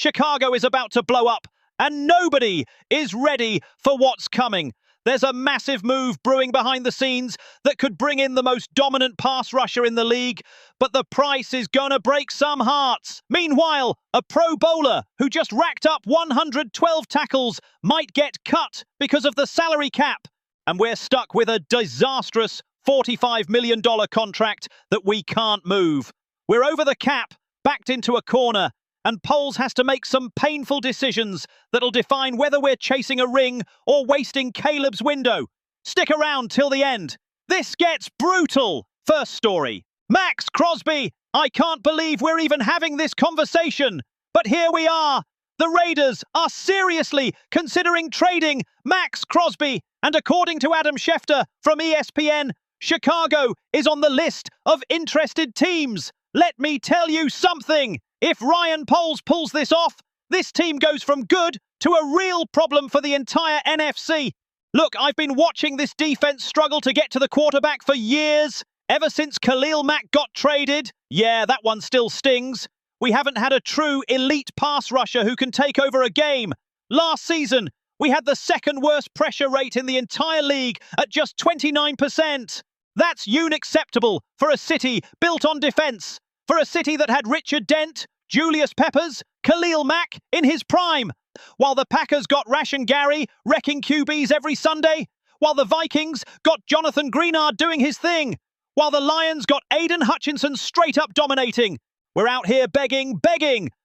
Chicago is about to blow up, and nobody is ready for what's coming. There's a massive move brewing behind the scenes that could bring in the most dominant pass rusher in the league, but the price is gonna break some hearts. Meanwhile, a Pro Bowler who just racked up 112 tackles might get cut because of the salary cap, and we're stuck with a disastrous $45 million contract that we can't move. We're over the cap, backed into a corner, and Poles has to make some painful decisions that'll define whether we're chasing a ring or wasting Caleb's window. Stick around till the end. This gets brutal. First story. Maxx Crosby. I can't believe we're even having this conversation. But here we are. The Raiders are seriously considering trading Maxx Crosby. And according to Adam Schefter from ESPN, Chicago is on the list of interested teams. Let me tell you something. If Ryan Poles pulls this off, this team goes from good to a real problem for the entire NFC. Look, I've been watching this defense struggle to get to the quarterback for years. Ever since Khalil Mack got traded. Yeah, that one still stings. We haven't had a true elite pass rusher who can take over a game. Last season, we had the second worst pressure rate in the entire league at just 29%. That's unacceptable for a city built on defense. For a city that had Richard Dent, Julius Peppers, Khalil Mack in his prime. While the Packers got Rashan Gary wrecking QBs every Sunday. While the Vikings got Jonathan Greenard doing his thing. While the Lions got Aiden Hutchinson straight up dominating. We're out here begging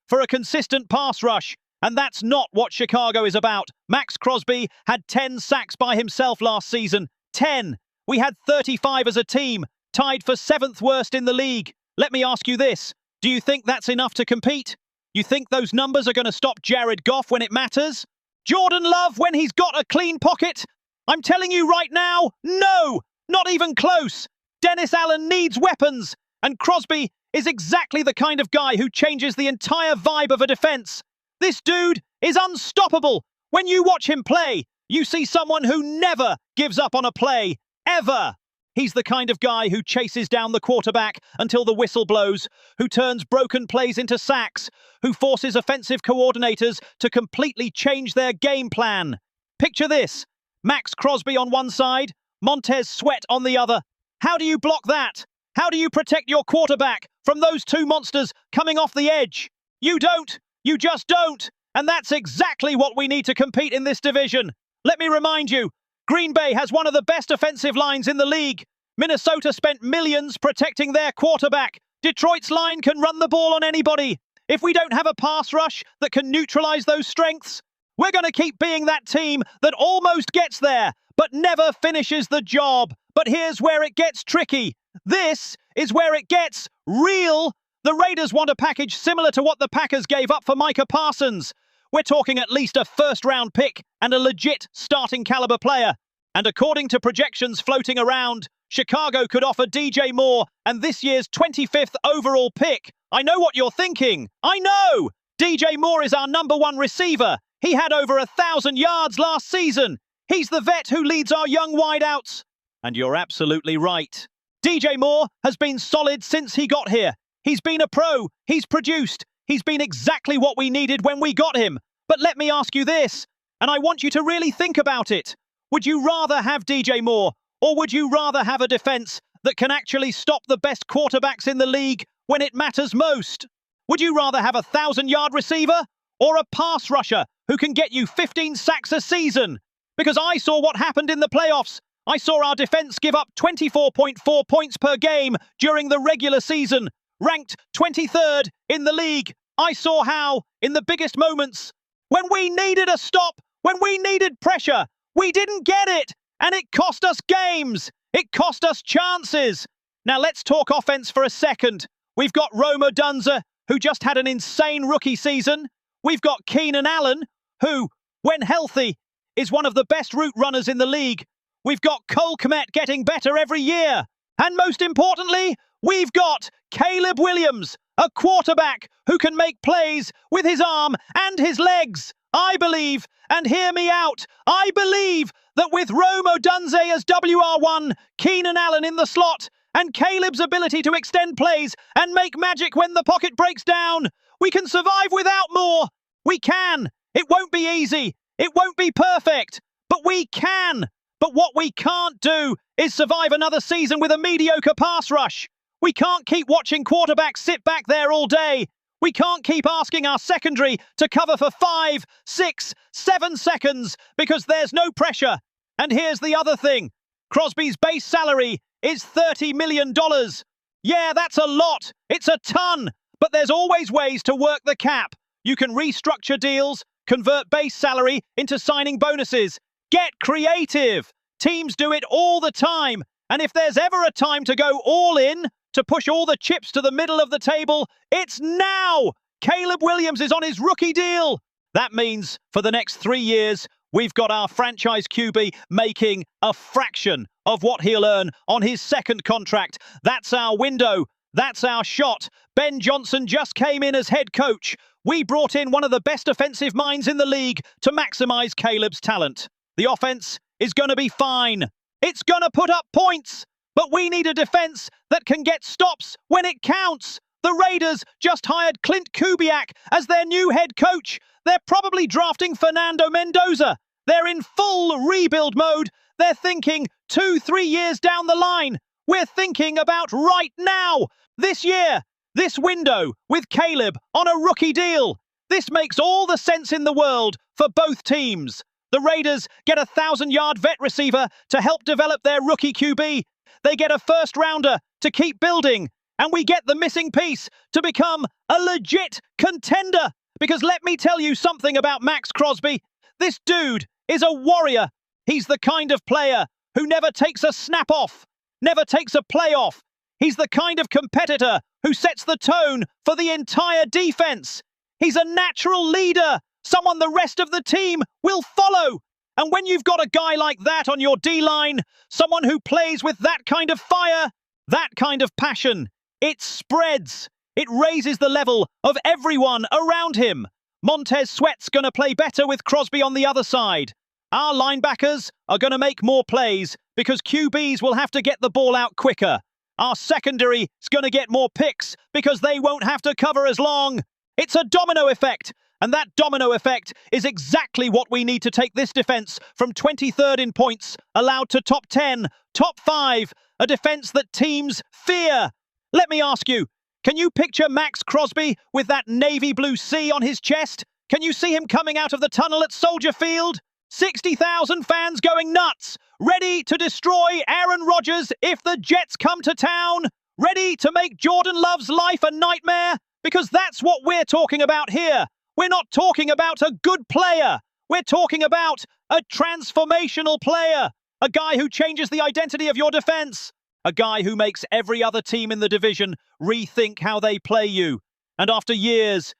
for a consistent pass rush. And that's not what Chicago is about. Maxx Crosby had 10 sacks by himself last season. 10. We had 35 as a team, tied for 7th worst in the league. Let me ask you this. Do you think that's enough to compete? You think those numbers are going to stop Jared Goff when it matters? Jordan Love when he's got a clean pocket? I'm telling you right now, no! Not even close! Dennis Allen needs weapons, and Crosby is exactly the kind of guy who changes the entire vibe of a defense. This dude is unstoppable. When you watch him play, you see someone who never gives up on a play, ever. He's the kind of guy who chases down the quarterback until the whistle blows, who turns broken plays into sacks, who forces offensive coordinators to completely change their game plan. Picture this. Maxx Crosby on one side, Montez Sweat on the other. How do you block that? How do you protect your quarterback from those two monsters coming off the edge? You don't. You just don't. And that's exactly what we need to compete in this division. Let me remind you, Green Bay has one of the best offensive lines in the league. Minnesota spent millions protecting their quarterback. Detroit's line can run the ball on anybody. If we don't have a pass rush that can neutralize those strengths, we're going to keep being that team that almost gets there, but never finishes the job. But here's where it gets tricky. This is where it gets real. The Raiders want a package similar to what the Packers gave up for Micah Parsons. We're talking at least a first-round pick and a legit starting caliber player. And according to projections floating around, Chicago could offer DJ Moore and this year's 25th overall pick. I know what you're thinking. I know! DJ Moore is our #1 receiver. He had over 1,000 yards last season. He's the vet who leads our young wideouts. And you're absolutely right. DJ Moore has been solid since he got here. He's been a pro. He's produced. He's been exactly what we needed when we got him. But let me ask you this, and I want you to really think about it. Would you rather have DJ Moore, or would you rather have a defense that can actually stop the best quarterbacks in the league when it matters most? Would you rather have a 1,000-yard receiver, or a pass rusher who can get you 15 sacks a season? Because I saw what happened in the playoffs. I saw our defense give up 24.4 points per game during the regular season, ranked 23rd in the league. I saw how, in the biggest moments, when we needed a stop, when we needed pressure, we didn't get it, and it cost us games. It cost us chances. Now let's talk offense for a second. We've got Rome Odunze, who just had an insane rookie season. We've got Keenan Allen, who, when healthy, is one of the best route runners in the league. We've got Cole Kmet getting better every year. And most importantly, we've got Caleb Williams, a quarterback who can make plays with his arm and his legs. I believe, and hear me out, I believe that with Rome Odunze as WR1, Keenan Allen in the slot, and Caleb's ability to extend plays and make magic when the pocket breaks down, we can survive without more. We can. It won't be easy. It won't be perfect. But we can. But what we can't do is survive another season with a mediocre pass rush. We can't keep watching quarterbacks sit back there all day. We can't keep asking our secondary to cover for 5, 6, 7 seconds because there's no pressure. And here's the other thing. Crosby's base salary is $30 million. Yeah, that's a lot. It's a ton. But there's always ways to work the cap. You can restructure deals, convert base salary into signing bonuses. Get creative. Teams do it all the time. And if there's ever a time to go all in, to push all the chips to the middle of the table, it's now! Caleb Williams is on his rookie deal. That means for the next 3 years, we've got our franchise QB making a fraction of what he'll earn on his second contract. That's our window. That's our shot. Ben Johnson just came in as head coach. We brought in one of the best offensive minds in the league to maximize Caleb's talent. The offense is going to be fine. It's going to put up points. But we need a defense that can get stops when it counts. The Raiders just hired Clint Kubiak as their new head coach. They're probably drafting Fernando Mendoza. They're in full rebuild mode. They're thinking 2-3 years down the line. We're thinking about right now. This year, this window with Caleb on a rookie deal. This makes all the sense in the world for both teams. The Raiders get a 1,000-yard vet receiver to help develop their rookie QB. They get a first-rounder to keep building. And we get the missing piece to become a legit contender. Because let me tell you something about Maxx Crosby. This dude is a warrior. He's the kind of player who never takes a snap off, never takes a play off. He's the kind of competitor who sets the tone for the entire defense. He's a natural leader, someone the rest of the team will follow. And when you've got a guy like that on your D-line, someone who plays with that kind of fire, that kind of passion, it spreads. It raises the level of everyone around him. Montez Sweat's going to play better with Crosby on the other side. Our linebackers are going to make more plays because QBs will have to get the ball out quicker. Our secondary is going to get more picks because they won't have to cover as long. It's a domino effect. And that domino effect is exactly what we need to take this defense from 23rd in points, allowed to top 10, top 5, a defense that teams fear. Let me ask you, can you picture Maxx Crosby with that navy blue C on his chest? Can you see him coming out of the tunnel at Soldier Field? 60,000 fans going nuts, ready to destroy Aaron Rodgers if the Jets come to town, ready to make Jordan Love's life a nightmare? Because that's what we're talking about here. We're not talking about a good player. We're talking about a transformational player. A guy who changes the identity of your defense. A guy who makes every other team in the division rethink how they play you. And after years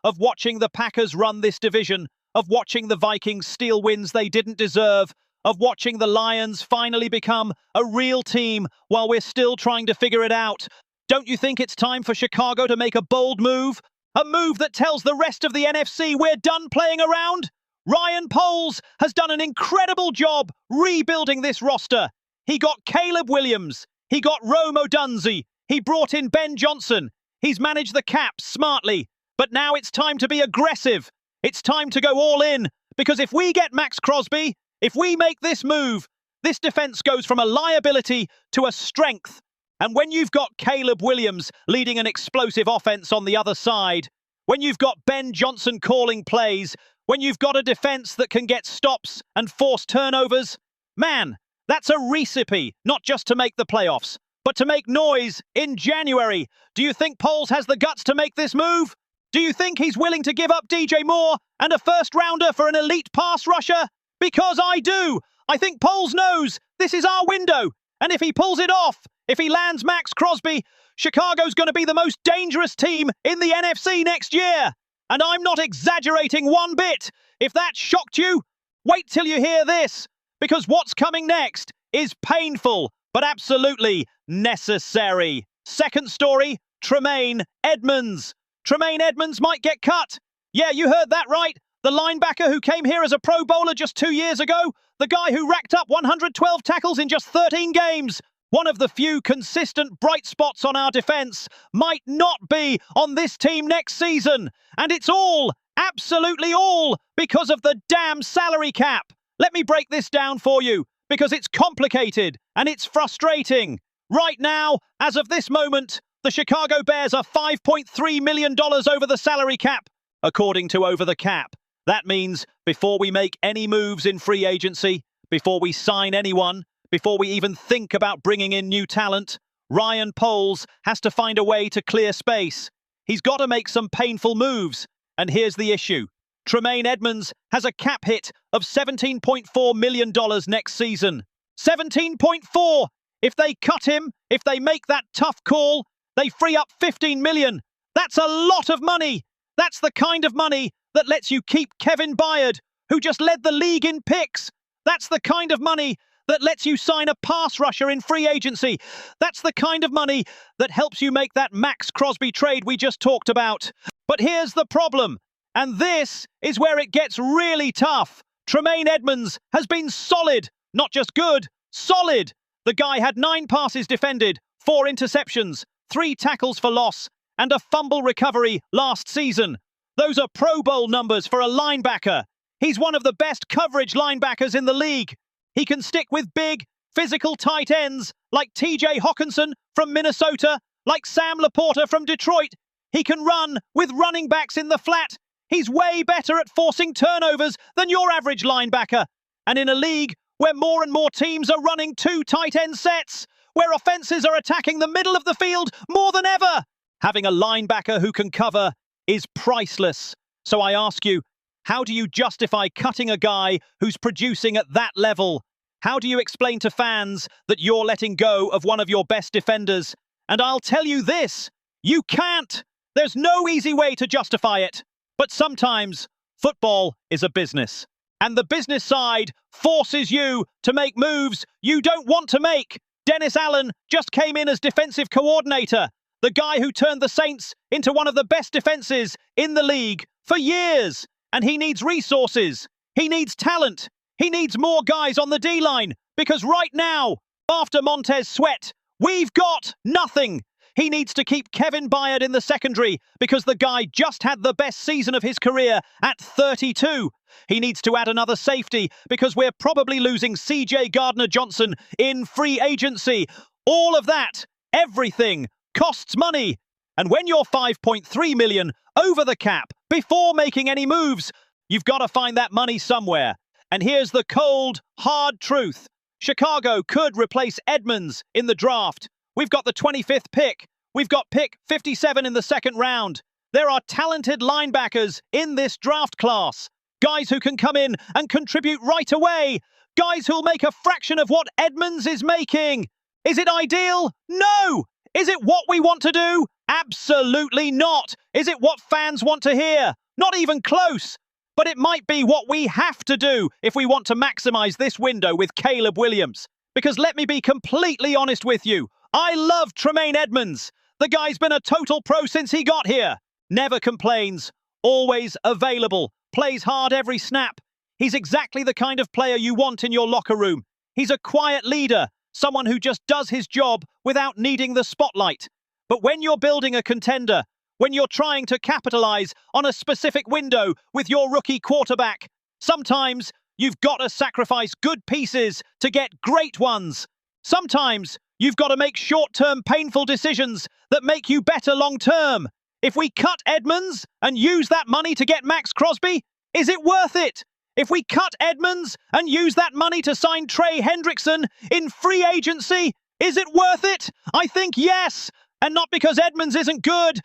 of watching the Packers run this division, of watching the Vikings steal wins they didn't deserve, of watching the Lions finally become a real team while we're still trying to figure it out, don't you think it's time for Chicago to make a bold move? A move that tells the rest of the NFC we're done playing around? Ryan Poles has done an incredible job rebuilding this roster. He got Caleb Williams. He got Rome Odunze. He brought in Ben Johnson. He's managed the cap smartly. But now it's time to be aggressive. It's time to go all in. Because if we get Maxx Crosby, if we make this move, this defense goes from a liability to a strength. And when you've got Caleb Williams leading an explosive offense on the other side, when you've got Ben Johnson calling plays, when you've got a defense that can get stops and force turnovers, man, that's a recipe, not just to make the playoffs, but to make noise in January. Do you think Poles has the guts to make this move? Do you think he's willing to give up DJ Moore and a first-rounder for an elite pass rusher? Because I do. I think Poles knows this is our window. And if he pulls it off, if he lands Maxx Crosby, Chicago's going to be the most dangerous team in the NFC next year. And I'm not exaggerating one bit. If that shocked you, wait till you hear this. Because what's coming next is painful, but absolutely necessary. Second story, Tremaine Edmunds. Tremaine Edmunds might get cut. Yeah, you heard that right. The linebacker who came here as a Pro Bowler just 2 years ago. The guy who racked up 112 tackles in just 13 games. One of the few consistent bright spots on our defense might not be on this team next season. And it's all Absolutely all because of the damn salary cap. Let me break this down for you because it's complicated and it's frustrating. Right now, as of this moment, the Chicago Bears are $5.3 million over the salary cap, according to Over the Cap. That means before we make any moves in free agency, before we sign anyone, before we even think about bringing in new talent, Ryan Poles has to find a way to clear space. He's got to make some painful moves. And here's the issue. Tremaine Edmonds has a cap hit of $17.4 million next season. 17.4! If they cut him, if they make that tough call, they free up $15 million. That's a lot of money. That's the kind of money that lets you keep Kevin Byard, who just led the league in picks. That's the kind of money that lets you sign a pass rusher in free agency. That's the kind of money that helps you make that Maxx Crosby trade we just talked about. But here's the problem, and this is where it gets really tough. Tremaine Edmonds has been solid, not just good, solid. The guy had 9 passes defended, 4 interceptions, 3 tackles for loss, and a fumble recovery last season. Those are Pro Bowl numbers for a linebacker. He's one of the best coverage linebackers in the league. He can stick with big, physical tight ends like TJ Hawkinson from Minnesota, like Sam Laporta from Detroit. He can run with running backs in the flat. He's way better at forcing turnovers than your average linebacker. And in a league where more and more teams are running 2 tight end sets, where offenses are attacking the middle of the field more than ever, having a linebacker who can cover is priceless. So I ask you, how do you justify cutting a guy who's producing at that level? How do you explain to fans that you're letting go of one of your best defenders? And I'll tell you this, you can't. There's no easy way to justify it. But sometimes football is a business. And the business side forces you to make moves you don't want to make. Dennis Allen just came in as defensive coordinator, the guy who turned the Saints into one of the best defenses in the league for years. And he needs resources. He needs talent. He needs more guys on the D-line. Because right now, after Montez Sweat, we've got nothing. He needs to keep Kevin Byard in the secondary because the guy just had the best season of his career at 32. He needs to add another safety because we're probably losing CJ Gardner-Johnson in free agency. All of that, everything, costs money. And when you're $5.3 million over the cap before making any moves, you've got to find that money somewhere. And here's the cold, hard truth. Chicago could replace Edmonds in the draft. We've got the 25th pick. We've got pick 57 in the second round. There are talented linebackers in this draft class. Guys who can come in and contribute right away. Guys who'll make a fraction of what Edmonds is making. Is it ideal? No! Is it what we want to do? Absolutely not. Is it what fans want to hear? Not even close. But it might be what we have to do if we want to maximize this window with Caleb Williams. Because let me be completely honest with you. I love Tremaine Edmonds. The guy's been a total pro since he got here. Never complains. Always available. Plays hard every snap. He's exactly the kind of player you want in your locker room. He's a quiet leader. Someone who just does his job without needing the spotlight. But when you're building a contender, when you're trying to capitalize on a specific window with your rookie quarterback, sometimes you've got to sacrifice good pieces to get great ones. Sometimes you've got to make short-term painful decisions that make you better long-term. If we cut Edmonds and use that money to get Maxx Crosby, is it worth it? If we cut Edmonds and use that money to sign Trey Hendrickson in free agency, is it worth it? I think yes. And not because Edmonds isn't good.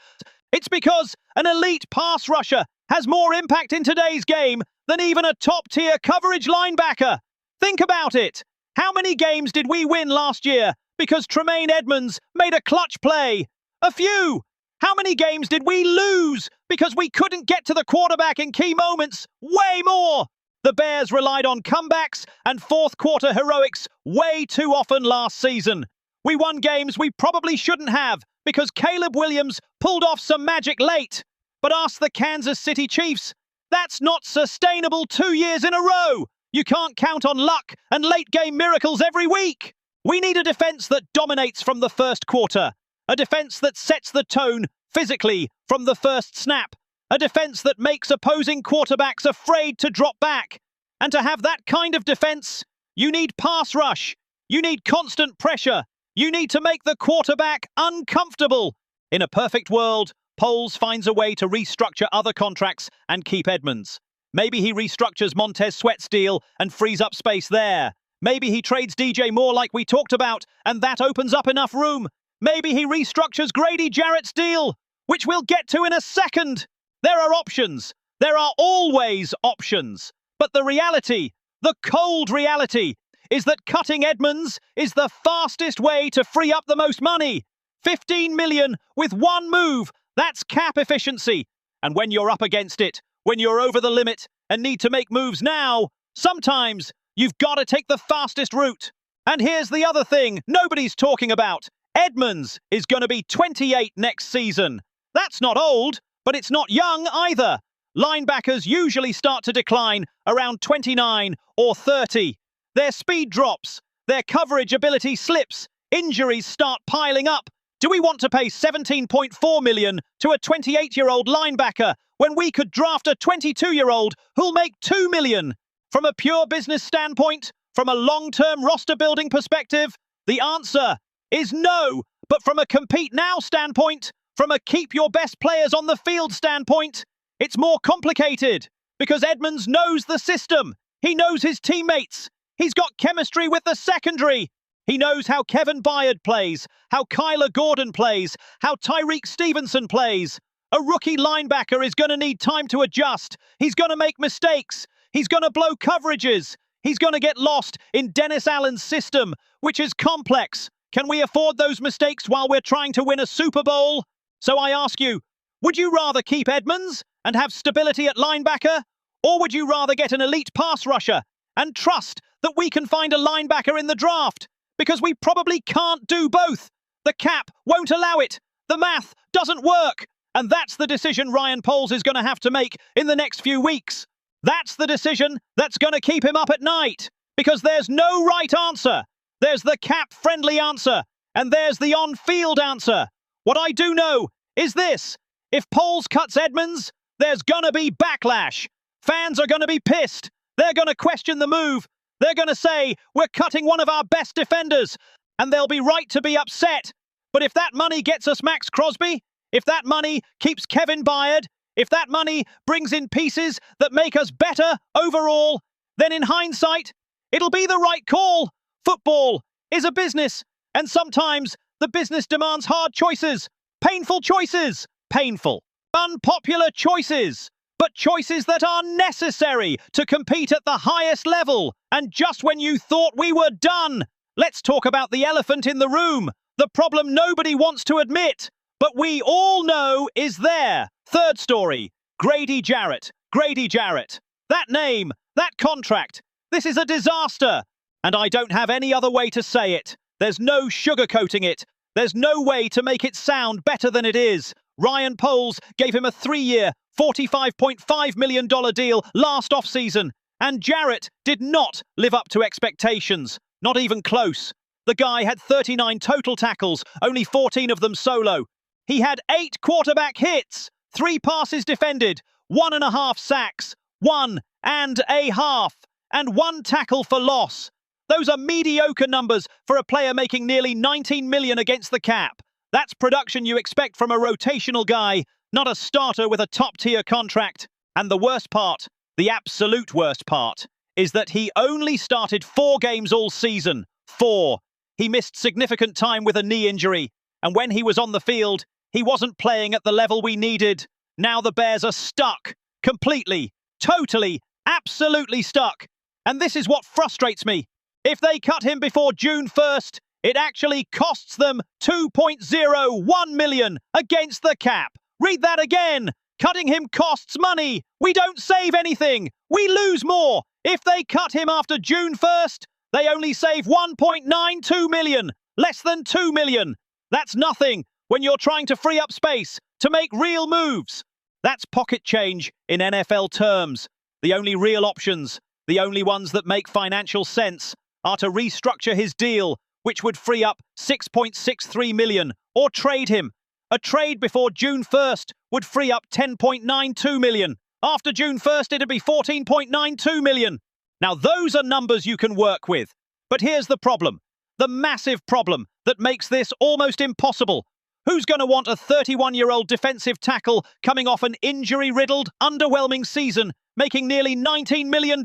It's because an elite pass rusher has more impact in today's game than even a top-tier coverage linebacker. Think about it. How many games did we win last year because Tremaine Edmonds made a clutch play? A few. How many games did we lose because we couldn't get to the quarterback in key moments? Way more. The Bears relied on comebacks and fourth-quarter heroics way too often last season. We won games we probably shouldn't have because Caleb Williams pulled off some magic late. But ask the Kansas City Chiefs. That's not sustainable 2 years in a row. You can't count on luck and late-game miracles every week. We need a defense that dominates from the first quarter. A defense that sets the tone physically from the first snap. A defense that makes opposing quarterbacks afraid to drop back. And to have that kind of defense, you need pass rush. You need constant pressure. You need to make the quarterback uncomfortable. In a perfect world, Poles finds a way to restructure other contracts and keep Edmonds. Maybe he restructures Montez Sweat's deal and frees up space there. Maybe he trades DJ Moore like we talked about, and that opens up enough room. Maybe he restructures Grady Jarrett's deal, which we'll get to in a second. There are options. There are always options. But the reality, the cold reality, is that cutting Edmonds is the fastest way to free up the most money. 15 million with one move. That's cap efficiency. And when you're up against it, when you're over the limit and need to make moves now, sometimes you've got to take the fastest route. And here's the other thing nobody's talking about. Edmonds is going to be 28 next season. That's not old, but it's not young either. Linebackers usually start to decline around 29 or 30. Their speed drops, their coverage ability slips, injuries start piling up. Do we want to pay $17.4 million to a 28-year-old linebacker when we could draft a 22-year-old who'll make $2 million? From a pure business standpoint, from a long-term roster-building perspective, the answer is no. But from a compete now standpoint, from a keep your best players on the field standpoint, it's more complicated because Edmonds knows the system. He knows his teammates. He's got chemistry with the secondary. He knows how Kevin Byard plays, how Kyler Gordon plays, how Tyreek Stevenson plays. A rookie linebacker is going to need time to adjust. He's going to make mistakes. He's going to blow coverages. He's going to get lost in Dennis Allen's system, which is complex. Can we afford those mistakes while we're trying to win a Super Bowl? So I ask you, would you rather keep Edmonds and have stability at linebacker? Or would you rather get an elite pass rusher and trust that we can find a linebacker in the draft? Because we probably can't do both. The cap won't allow it. The math doesn't work. And that's the decision Ryan Poles is going to have to make in the next few weeks. That's the decision that's going to keep him up at night. Because there's no right answer. There's the cap-friendly answer. And there's the on-field answer. What I do know is this. If Poles cuts Edmonds, there's going to be backlash. Fans are going to be pissed. They're going to question the move. They're going to say, we're cutting one of our best defenders. And they'll be right to be upset. But if that money gets us Maxx Crosby, if that money keeps Kevin Byard, if that money brings in pieces that make us better overall, then in hindsight, it'll be the right call. Football is a business. And sometimes the business demands hard choices. Painful choices. Painful. Unpopular choices. But choices that are necessary to compete at the highest level. And just when you thought we were done, let's talk about the elephant in the room. The problem nobody wants to admit, but we all know is there. Third story, Grady Jarrett. Grady Jarrett. That name, that contract. This is a disaster. And I don't have any other way to say it. There's no sugarcoating it. There's no way to make it sound better than it is. Ryan Poles gave him a 3-year, $45.5 million deal last offseason, and Jarrett did not live up to expectations, not even close. The guy had 39 total tackles, only 14 of them solo. He had 8 quarterback hits, 3 passes defended, 1.5 sacks, 1.5, and 1 tackle for loss. Those are mediocre numbers for a player making nearly $19 million against the cap. That's production you expect from a rotational guy, not a starter with a top-tier contract. And the worst part, the absolute worst part, is that he only started 4 games all season. 4. He missed significant time with a knee injury. And when he was on the field, he wasn't playing at the level we needed. Now the Bears are stuck. Completely, totally, absolutely stuck. And this is what frustrates me. If they cut him before June 1st, it actually costs them $2.01 million against the cap. Read that again. Cutting him costs money. We don't save anything. We lose more. If they cut him after June 1st, they only save $1.92 million. Less than $2 million. That's nothing when you're trying to free up space to make real moves. That's pocket change in NFL terms. The only real options, the only ones that make financial sense, are to restructure his deal, which would free up $6.63 million, or trade him. A trade before June 1st would free up 10.92 million. After June 1st, it'd be 14.92 million. Now, those are numbers you can work with. But here's the problem. The massive problem that makes this almost impossible. Who's going to want a 31-year-old defensive tackle coming off an injury-riddled, underwhelming season, making nearly $19 million?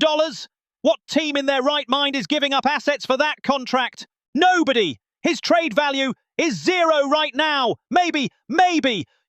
What team in their right mind is giving up assets for that contract? Nobody! His trade value is zero right now. Maybe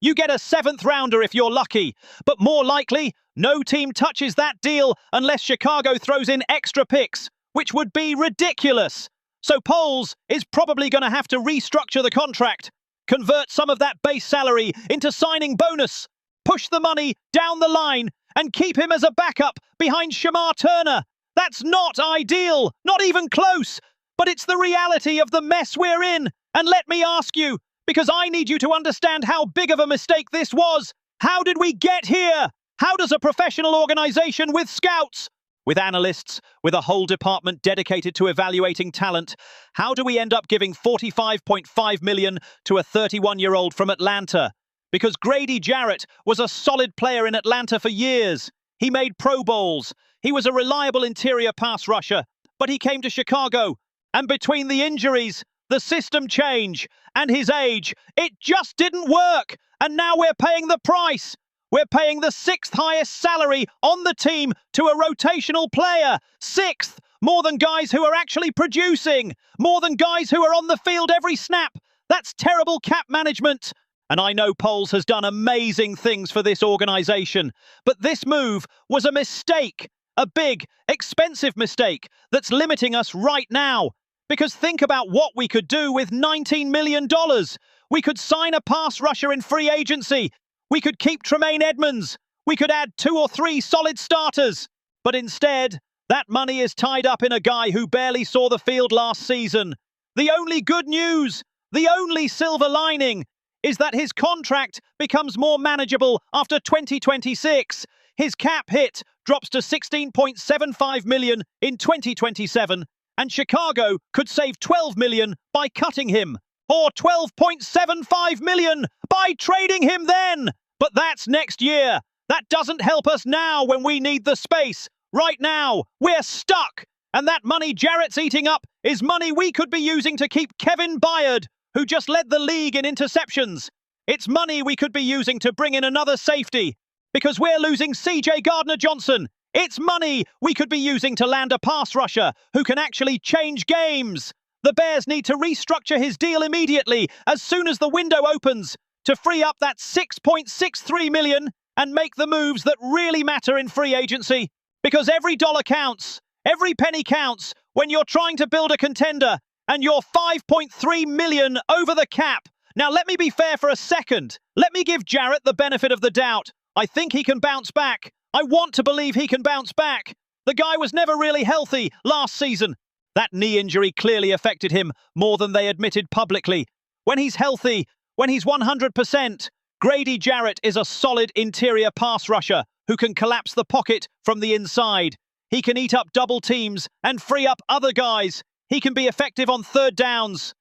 you get a 7th rounder if you're lucky. But more likely, no team touches that deal unless Chicago throws in extra picks, which would be ridiculous. So Poles is probably going to have to restructure the contract, convert some of that base salary into signing bonus, push the money down the line, and keep him as a backup behind Shamar Turner. That's not ideal, not even close, but it's the reality of the mess we're in. And let me ask you, because I need you to understand how big of a mistake this was. How did we get here? How does a professional organization with scouts, with analysts, with a whole department dedicated to evaluating talent, how do we end up giving $45.5 million to a 31-year-old from Atlanta? Because Grady Jarrett was a solid player in Atlanta for years. He made Pro Bowls. He was a reliable interior pass rusher. But he came to Chicago, and between the injuries, the system change, and his age, it just didn't work. And now we're paying the price. We're paying the 6th highest salary on the team to a rotational player. 6th! More than guys who are actually producing. More than guys who are on the field every snap. That's terrible cap management. And I know Poles has done amazing things for this organization. But this move was a mistake. A big, expensive mistake that's limiting us right now. Because think about what we could do with $19 million. We could sign a pass rusher in free agency. We could keep Tremaine Edmonds. We could add 2 or 3 solid starters. But instead, that money is tied up in a guy who barely saw the field last season. The only good news, the only silver lining, is that his contract becomes more manageable after 2026. His cap hit drops to $16.75 million in 2027, and Chicago could save $12 million by cutting him, or $12.75 million by trading him then. But that's next year. That doesn't help us now when we need the space. Right now, we're stuck. And that money Jarrett's eating up is money we could be using to keep Kevin Byard, who just led the league in interceptions. It's money we could be using to bring in another safety, because we're losing CJ Gardner-Johnson. It's money we could be using to land a pass rusher who can actually change games. The Bears need to restructure his deal immediately, as soon as the window opens, to free up that $6.63 million and make the moves that really matter in free agency. Because every dollar counts, every penny counts when you're trying to build a contender, and you're $5.3 million over the cap. Now, let me be fair for a second. Let me give Jarrett the benefit of the doubt. I think he can bounce back. I want to believe he can bounce back. The guy was never really healthy last season. That knee injury clearly affected him more than they admitted publicly. When he's healthy, when he's 100%, Grady Jarrett is a solid interior pass rusher who can collapse the pocket from the inside. He can eat up double teams and free up other guys. He can be effective on 3rd downs.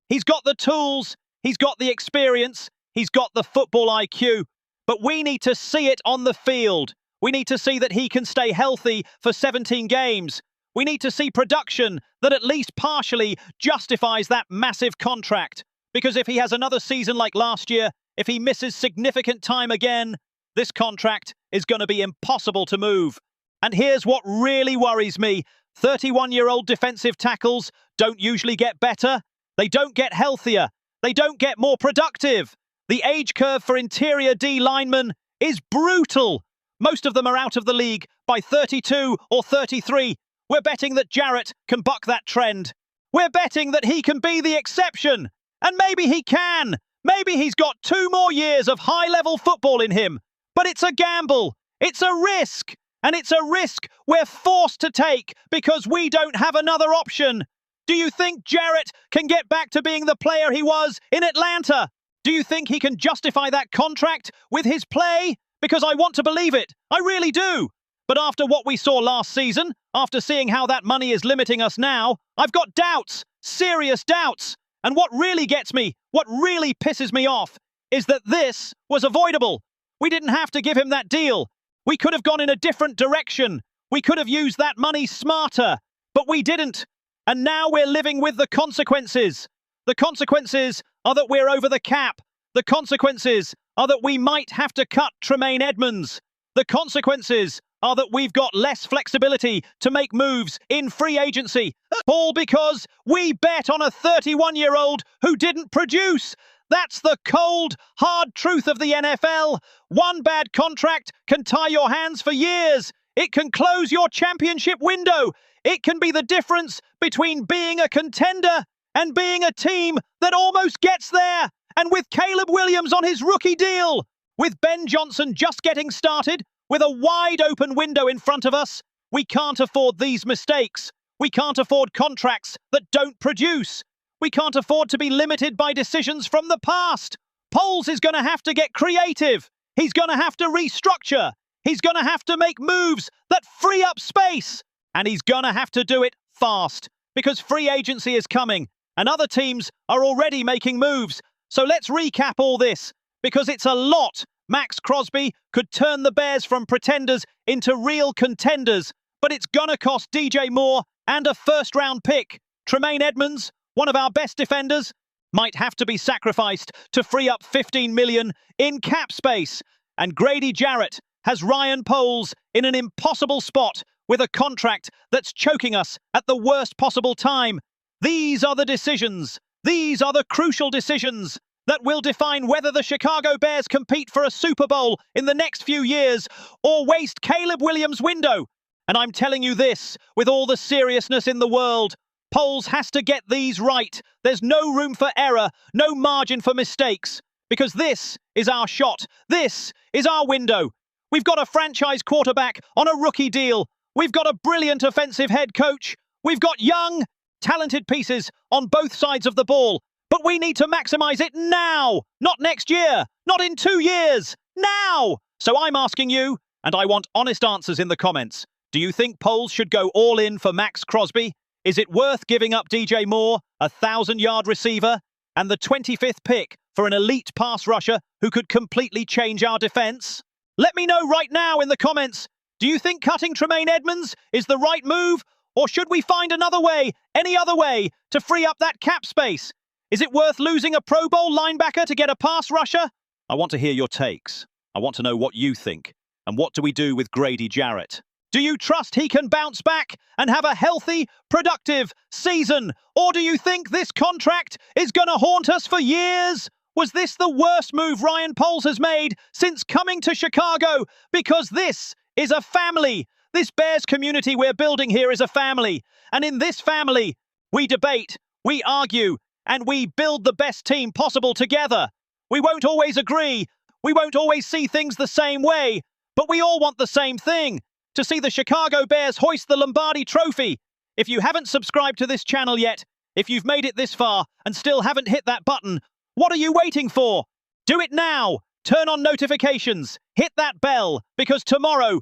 He's got the tools, he's got the experience, he's got the football IQ. But we need to see it on the field. We need to see that he can stay healthy for 17 games. We need to see production that at least partially justifies that massive contract. Because if he has another season like last year, if he misses significant time again, this contract is going to be impossible to move. And here's what really worries me. 31-year-old defensive tackles don't usually get better. They don't get healthier. They don't get more productive. The age curve for interior D linemen is brutal. Most of them are out of the league by 32 or 33. We're betting that Jarrett can buck that trend. We're betting that he can be the exception. And maybe he can. Maybe he's got 2 more years of high-level football in him. But it's a gamble. It's a risk. And it's a risk we're forced to take because we don't have another option. Do you think Jarrett can get back to being the player he was in Atlanta? Do you think he can justify that contract with his play? Because I want to believe it. I really do. But after what we saw last season, after seeing how that money is limiting us now, I've got doubts, serious doubts. And what really gets me, what really pisses me off, is that this was avoidable. We didn't have to give him that deal. We could have gone in a different direction. We could have used that money smarter, but we didn't. And now we're living with the consequences. The consequences are that we're over the cap. The consequences are that we might have to cut Tremaine Edmonds. The consequences are that we've got less flexibility to make moves in free agency. All because we bet on a 31-year-old who didn't produce. That's the cold, hard truth of the NFL. One bad contract can tie your hands for years. It can close your championship window. It can be the difference between being a contender and being a team that almost gets there. And with Caleb Williams on his rookie deal, with Ben Johnson just getting started, with a wide-open window in front of us, we can't afford these mistakes. We can't afford contracts that don't produce. We can't afford to be limited by decisions from the past. Poles is going to have to get creative. He's going to have to restructure. He's going to have to make moves that free up space. And he's going to have to do it fast, because free agency is coming and other teams are already making moves. So let's recap all this, because it's a lot. Maxx Crosby could turn the Bears from pretenders into real contenders, but it's gonna cost DJ Moore and a first-round pick. Tremaine Edmonds, one of our best defenders, might have to be sacrificed to free up $15 million in cap space. And Grady Jarrett has Ryan Poles in an impossible spot with a contract that's choking us at the worst possible time. These are the decisions. These are the crucial decisions that will define whether the Chicago Bears compete for a Super Bowl in the next few years or waste Caleb Williams' window. And I'm telling you this with all the seriousness in the world. Poles has to get these right. There's no room for error, no margin for mistakes, because this is our shot. This is our window. We've got a franchise quarterback on a rookie deal. We've got a brilliant offensive head coach. We've got young, talented pieces on both sides of the ball. But we need to maximize it now, not next year, not in 2 years, now. So I'm asking you, and I want honest answers in the comments. Do you think Poles should go all in for Maxx Crosby? Is it worth giving up DJ Moore, a 1,000-yard receiver, and the 25th pick for an elite pass rusher who could completely change our defense? Let me know right now in the comments. Do you think cutting Tremaine Edmonds is the right move? Or should we find another way, any other way, to free up that cap space? Is it worth losing a Pro Bowl linebacker to get a pass rusher? I want to hear your takes. I want to know what you think. And what do we do with Grady Jarrett? Do you trust he can bounce back and have a healthy, productive season? Or do you think this contract is going to haunt us for years? Was this the worst move Ryan Poles has made since coming to Chicago? Because this is a family. This Bears community we're building here is a family. And in this family, we debate, we argue, and we build the best team possible together. We won't always agree. We won't always see things the same way. But we all want the same thing, to see the Chicago Bears hoist the Lombardi Trophy. If you haven't subscribed to this channel yet, if you've made it this far and still haven't hit that button, what are you waiting for? Do it now. Turn on notifications. Hit that bell, because tomorrow,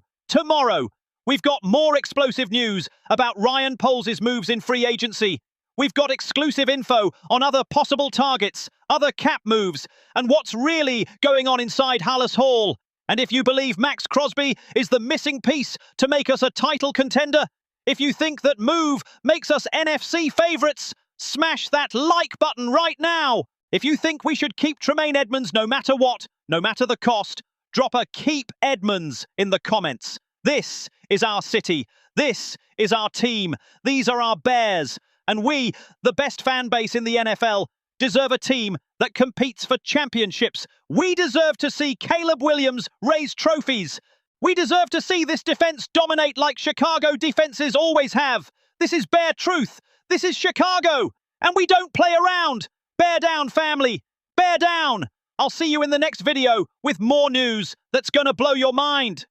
we've got more explosive news about Ryan Poles' moves in free agency. We've got exclusive info on other possible targets, other cap moves, and what's really going on inside Halas Hall. And if you believe Maxx Crosby is the missing piece to make us a title contender, if you think that move makes us NFC favorites, smash that like button right now. If you think we should keep Tremaine Edmonds no matter what, no matter the cost, drop a "Keep Edmonds" in the comments. This is our city. This is our team. These are our Bears. And we, the best fan base in the NFL, deserve a team that competes for championships. We deserve to see Caleb Williams raise trophies. We deserve to see this defense dominate like Chicago defenses always have. This is Bear truth. This is Chicago. And we don't play around. Bear down, family. Bear down. I'll see you in the next video with more news that's gonna blow your mind.